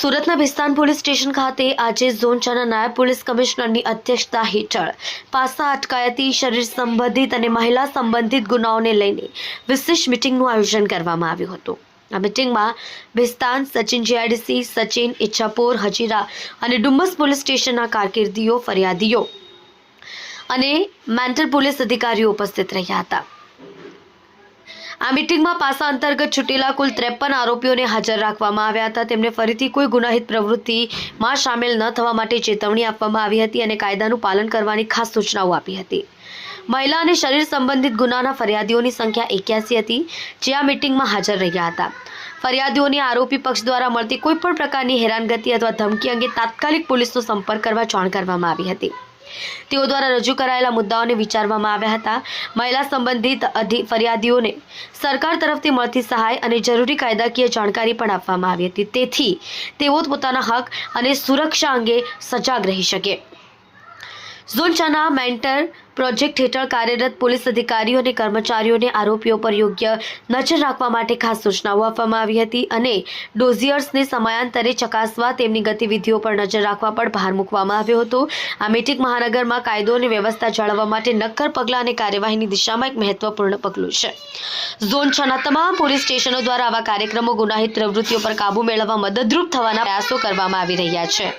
સુરતના Bhestan police station ખાતે આજે ઝોન 4ના નાયબ પોલીસ કમિશનરની અધ્યક્ષતા હેઠળ પાસા અટકાયતી શરીર સંબંધિત અને મહિલા સંબંધિત ગુનાઓને લઈને વિશેષ મીટિંગનું આયોજન કરવામાં આવ્યું હતું। આ મીટિંગમાં ભિસ્તાન, સચિન જીઆઈડીસી, સચિન, ઇચ્છાપોર, હજીરા અને ડુમ્મસ પોલીસ સ્ટેશનના કારકિર્દીઓ, ફરિયાદીઓ અને મેન્ટલ પોલીસ અધિકારીઓ ઉપસ્થિત રહ્યા હતા। આ મીટિંગમાં પાસા અંતર્ગત છૂટેલા કુલ 53 આરોપીઓને હાજર રાખવામાં આવ્યા હતા। તેમને ફરીથી કોઈ ગુનાહિત પ્રવૃત્તિમાં સામેલ ન થવા માટે ચેતવણી આપવામાં આવી હતી અને કાયદાનું પાલન કરવાની ખાસ સૂચનાઓ આપી હતી। મહિલા અને શરીર સંબંધિત ગુનાના ફરિયાદીઓની સંખ્યા 81 હતી, જે આ મીટિંગમાં હાજર રહ્યા હતા। ફરિયાદીઓને આરોપી પક્ષ દ્વારા મળતી કોઈપણ પ્રકારની હેરાનગતિ અથવા ધમકી અંગે તાત્કાલિક પોલીસનો સંપર્ક કરવા જાણ કરવામાં આવી હતી। તેઓ દ્વારા રજૂ કરાયેલા મુદ્દાઓને વિચારવામાં આવ્યા હતા। મહિલા સંબંધિત ફરિયાદીઓને સરકાર તરફથી મળતી સહાય અને જરૂરી કાયદાકીય જાણકારી પણ આપવામાં આવી હતી, તેથી તેઓ પોતાના હક અને સુરક્ષા અંગે સજાગ રહી શકે। ઝોન 4ના મેન્ટર પ્રોજેક્ટ હેઠળ કાર્યરત પોલીસ અધિકારીઓ અને કર્મચારીઓને આરોપીઓ પર યોગ્ય નજર રાખવા માટે ખાસ સૂચનાઓ આપવામાં આવી હતી અને ડોઝિયર્સને સમયાંતરે ચકાસવા તેમની ગતિવિધિઓ પર નજર રાખવા પર ભાર મૂકવામાં આવ્યો હતો। આ મીટિંગ મહાનગરમાં કાયદો અને વ્યવસ્થા જાળવવા માટે નક્કર પગલાં અને કાર્યવાહીની દિશામાં એક મહત્વપૂર્ણ પગલું છે। ઝોન 6ના તમામ પોલીસ સ્ટેશનો દ્વારા આવા કાર્યક્રમો ગુનાહિત પ્રવૃત્તિઓ પર કાબૂ મેળવવા મદદરૂપ થવાના પ્રયાસો કરવામાં આવી રહ્યા છે।